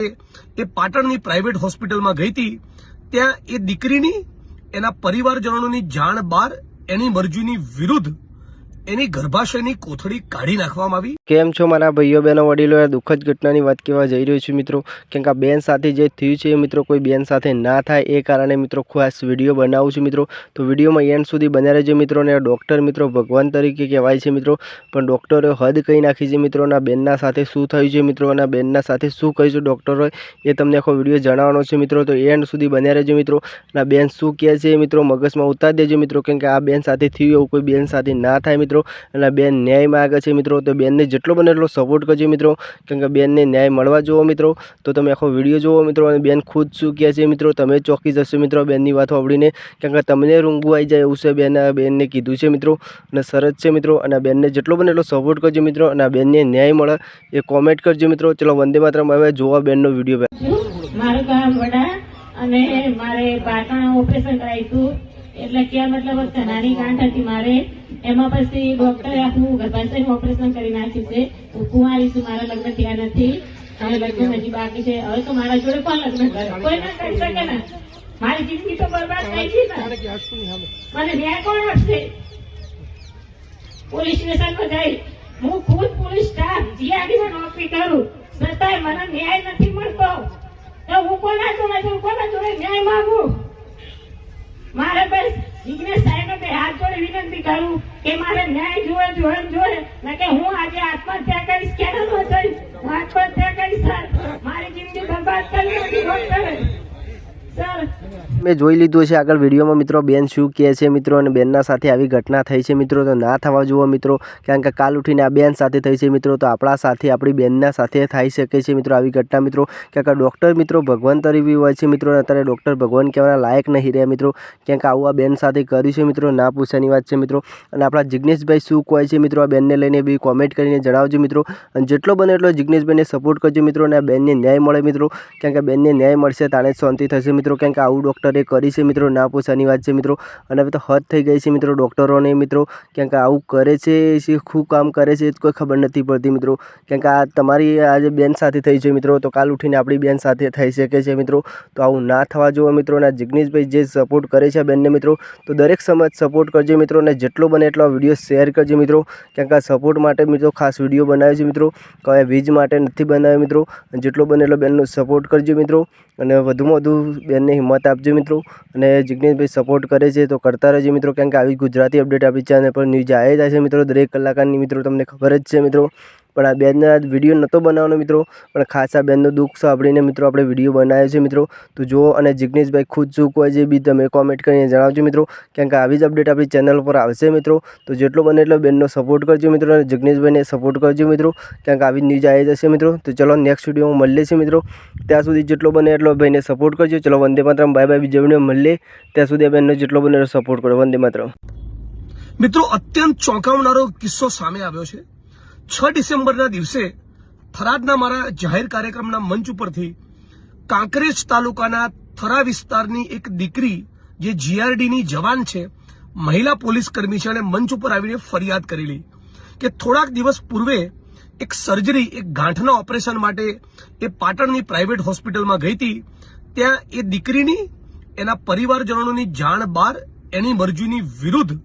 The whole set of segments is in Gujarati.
એ પાટણની પ્રાઇવેટ હોસ્પિટલમાં ગઈ હતી। ત્યાં એ દીકરીની એના પરિવારજનોની જાણ બહાર એની મરજીની વિરુદ્ધ એની ગર્ભાશયની કોથળી કાઢી નાખવામાં આવી। કેમ છો મારા ભાઈઓ બહેનો વડીલો, દુઃખદ ઘટનાની વાત કહેવા જઈ રહ્યો છું મિત્રો। કેમ કે આ બેન સાથે જે થયું છે મિત્રો કોઈ બેન સાથે ના થાય એ કારણે મિત્રો ખાસ વિડીયો બનાવું છું મિત્રો। તો વિડીયોમાં એન્ડ સુધી બન્યા રહેજો મિત્રો। અને ડૉક્ટર મિત્રો ભગવાન તરીકે કહેવાય છે મિત્રો, પણ ડૉક્ટરોએ હદ કહી નાખી છે મિત્રો। અને બેનના સાથે શું થયું છે મિત્રો, અને બેનના સાથે શું કહીશું ડૉક્ટરોએ એ તમને આખો વિડીયો જણાવવાનો છે મિત્રો। તો એન્ડ સુધી બન્યા રહેજો મિત્રો। અને બેન શું કહે છે મિત્રો મગજમાં ઉતારી દેજો મિત્રો, કેમ કે આ બેન સાથે થયું એવું કોઈ બેન સાથે ના થાય મિત્રો। અને બેન ન્યાય માગે છે મિત્રો, તો બેનને જેટલો બને એટલો સપોર્ટ કરજો મિત્રો, કેમ કે બેનને ન્યાય મળવા જુઓ મિત્રો। તો તમે આખો વિડીયો જુઓ મિત્રો। અને બેન ખુદ શું કહે છે મિત્રો તમે ચોંકી જશો મિત્રો બેનની વાત સાંભળીને, કેમ કે તમને રૂંગું આવી જાય એવું છે બેનને કીધું છે મિત્રો। અને સરસ છે મિત્રો। અને બેનને જેટલો બને એટલો સપોર્ટ કરજો મિત્રો, અને બેનને ન્યાય મળે એ કોમેન્ટ કરજો મિત્રો। ચલો વંદે માતરમ। હવે જોવા બેનનો વિડીયો। મારું ગામ વડા અને મારે પાટણ ઓપરેશન કરાવ્યું, એટલે કે મતલબ નાની ગાંઠ હતી મારે, એમાં પછી ડોક્ટરે આખું ગર્ભાશયનું ઓપરેશન કરી નાખ્યું છે। હું કુંવારી છું, મારા લગ્ન થયા નથી, અને લગ્ન હજી બાકી છે। હવે તો મારા જોડે કોણ લગ્ન કરે? કોઈ ના કરી શકે ને। મારી જિંદગી તો બરબાદ થઈ ગઈ ને, મને ન્યાય કોણ આપશે? પોલીસ સ્ટેશનમાં જઈ હું ખુદ પોલીસ સ્ટાફ જીઆરડીમાં નોકરી કરું, છતાંય મને ન્યાય નથી મળતો। તો હું કોના જોડે ન્યાય માંગુ? મારે બસ જિગ્નેશ સાહેબ હાથ જોડે વિનંતી કરું કે મારે ન્યાય જોવે ને કે હું આજે આત્મહત્યા કરીશ। કેમ ન થઈ? હું આત્મહત્યા કરીશ સર, મારી જિંદગી બરબાદ કરી નાખી ડોક્ટરે સર। મેં જોઈ લીધું છે આગળ વિડીયોમાં મિત્રો બેન શું કહે છે મિત્રો, અને બેનના સાથે આવી ઘટના થઈ છે મિત્રો, તો ના થવા જુઓ મિત્રો, કારણ કે કાલ ઉઠીને આ બેન સાથે થઈ છે મિત્રો, તો આપણા સાથે આપણી બેનના સાથે થઈ શકે છે મિત્રો આવી ઘટના મિત્રો। કારણ કે ડૉક્ટર મિત્રો ભગવાન તરીકે હોય છે મિત્રો, અને અત્યારે ડૉક્ટર ભગવાન કહેવાના લાયક નહીં રહ્યા મિત્રો, કારણ કે આવું આ બેન સાથે કર્યું છે મિત્રો, ના પૂછવાની વાત છે મિત્રો। અને આપણા જિગ્નેશભાઈ શું કહે છે મિત્રો આ બેનને લઈને બી કોમેન્ટ કરીને જણાવજો મિત્રો। અને જેટલો બને એટલો જિગ્નેશભાઈને સપોર્ટ કરજો મિત્રો, અને આ બેનને ન્યાય મળે મિત્રો, કારણ કે બેનને ન્યાય મળશે તાણે જ શાંતિ થશે મિત્રો, કારણ કે આવું ડૉક્ટરે કરી છે મિત્રો, ના પૂછવાની વાત છે મિત્રો। અને હવે તો હદ થઈ ગઈ છે મિત્રો ડૉક્ટરોને મિત્રો, કારણ કે આવું કરે છે શું કામ કરે છે કોઈ ખબર નથી પડતી મિત્રો, કારણ કે આ તમારી આજે બેન સાથે થઈ છે મિત્રો, તો કાલ ઉઠીને આપણી બેન સાથે થઈ શકે છે મિત્રો। તો આવું ના થવા જુઓ મિત્રો। અને જિગ્નેશભાઈ જે સપોર્ટ કરે છે બેનને મિત્રો, તો દરેક સમાજ સપોર્ટ કરજો મિત્રો, અને જેટલો બને એટલો વિડીયો શેર કરજો મિત્રો, કારણ કે આ સપોર્ટ માટે મિત્રો ખાસ વિડીયો બનાવ્યો છે મિત્રો, કોઈ વીજ માટે નથી બનાવ્યો મિત્રો। જેટલો બને એટલો બેનનો સપોર્ટ કરજો મિત્રો, અને વધુમાં વધુ બેનને હિંમત આપજો મિત્રો। અને જિગ્નેશભાઈ સપોર્ટ કરે છે તો કરતા રહેજો મિત્રો, કારણ કે આવી ગુજરાતી અપડેટ આપણી ચેનલ પર ન્યૂઝ આવી જાય છે મિત્રો દરેક કલાકારની મિત્રો, તમને ખબર જ છે મિત્રો। પણ આ બેનના વિડીયો નહોતો બનાવવાનો મિત્રો, પણ ખાસ આ બેનનું દુઃખ સાંભળીને મિત્રો આપણે વિડીયો બનાવ્યો છે મિત્રો। તો જુઓ, અને જિગ્નેશભાઈ ખુદ શું કહે છે બી તમે કોમેન્ટ કરીને જણાવજો મિત્રો, કારણ કે આવી જ અપડેટ આપણી ચેનલ પર આવશે મિત્રો। તો જેટલો બને એટલો બેનનો સપોર્ટ કરજો મિત્રો, અને જિગ્નેશભાઈને સપોર્ટ કરજો મિત્રો, કારણ કે આવી ન્યૂઝ આવી જશે મિત્રો। તો ચલો નેક્સ્ટ વિડીયોમાં મળીએ છીએ મિત્રો, ત્યાં સુધી જેટલો બને એટલો ભાઈને સપોર્ટ કરજો। ચલો વંદે માતરમ, બાય બાય, બીજા વિડીયો મળીએ ત્યાં સુધી આ બેનનો જેટલો બને એટલો સપોર્ટ કરો। વંદે માતરમ મિત્રો, અત્યંત ચોંકાવનારો કિસ્સો સામે આવ્યો છે। 6 ડિસેમ્બરના દિવસે થરાદના મારા જાહેર કાર્યક્રમના મંચ ઉપરથી કાંકરેજ તાલુકાના થરા વિસ્તારની એક દીકરી જે જીઆરડીની જવાન છે, મહિલા પોલીસ કર્મી છે, અને મંચ ઉપર આવીને ફરિયાદ કરેલી કે થોડાક દિવસ પૂર્વે એક સર્જરી, એક ગાંઠના ઓપરેશન માટે એ પાટણની પ્રાઇવેટ હોસ્પિટલમાં ગઈ હતી। ત્યાં એ દીકરીની એના પરિવારજનોની જાણ બહાર એની મરજીની વિરુદ્ધ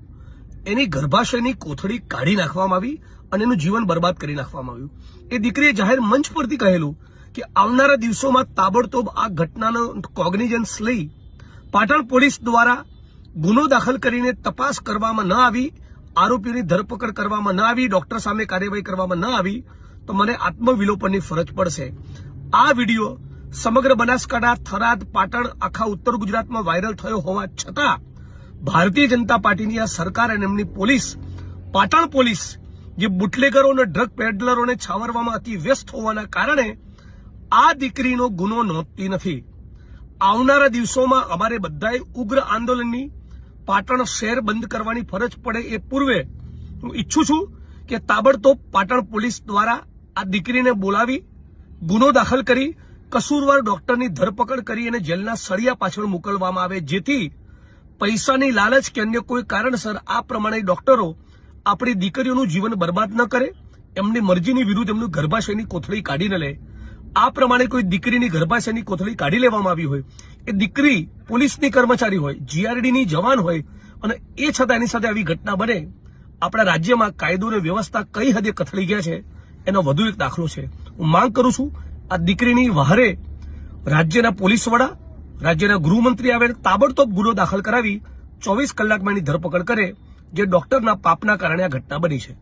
એની ગર્ભાશયની કોથળી કાઢી નાખવામાં આવી અને એનું જીવન બરબાદ કરી નાખવામાં આવ્યું। એ દીકરીએ જાહેર મંચ પરથી કહેલું કે આવનારા દિવસોમાં તાબડતોબ આ ઘટનાનો કોગ્નિઝન્સ લઈ પાટણ પોલીસ દ્વારા ગુનો દાખલ કરીને તપાસ કરવામાં ન આવી, આરોપીની ધરપકડ કરવામાં ન આવી, ડોક્ટર સામે કાર્યવાહી કરવામાં ન આવી તો મને આત્મવિલોપનની ફરજ પડશે। આ વિડીયો સમગ્ર બનાસકાંઠા, થરાદ, પાટણ, આખા ઉત્તર ગુજરાતમાં વાયરલ થયો હોવા છતાં ભારતીય જનતા પાર્ટીની આ સરકાર અને એમની પોલીસ, પાટણ પોલીસ, જે બુટલેગરો અને ડ્રગ પેડલરોને છાવરવામાં અતિ વ્યસ્ત હોવાના કારણે આ દીકરીનો ગુનો નોંધતી નથી। આવનારા દિવસોમાં અમારે બધાએ ઉગ્ર આંદોલનની, પાટણ શહેર બંધ કરવાની ફરજ પડે એ પૂર્વે હું ઈચ્છું છું કે તાબડતોબ પાટણ પોલીસ દ્વારા આ દીકરીને બોલાવી ગુનો દાખલ કરી કસૂરવાર ડોક્ટરની ધરપકડ કરી અને જેલના સળિયા પાછળ મોકલવામાં આવે, જેથી પૈસાની લાલચ કે અન્ય કોઈ કારણસર આ પ્રમાણે ડોક્ટરો આપણી દીકરીઓનું જીવન બરબાદ ન કરે, એમની મરજીની વિરુદ્ધ એમનું ગર્ભાશયની કોથળી કાઢી ન લે। આ પ્રમાણે કોઈ દીકરીની ગર્ભાશયની કોથળી કાઢી લેવામાં આવી હોય, એ દીકરી પોલીસની કર્મચારી હોય, જીઆરડીની જવાન હોય અને એ છતાં એની સાથે આવી ઘટના બને, આપણા રાજ્યમાં કાયદો અને વ્યવસ્થા કઈ હદે કથળી ગયા છે એનો વધુ એક દાખલો છે. હું માંગ કરું છું આ દીકરીની વહારે રાજ્યના પોલીસ વડા, રાજ્યના ગૃહમંત્રી આવે તાબડતોબ ગુનો દાખલ કરાવી 24 કલાકમાં એની ધરપકડ કરે, જે ડોક્ટરના પાપના કારણે આ ઘટના બની છે.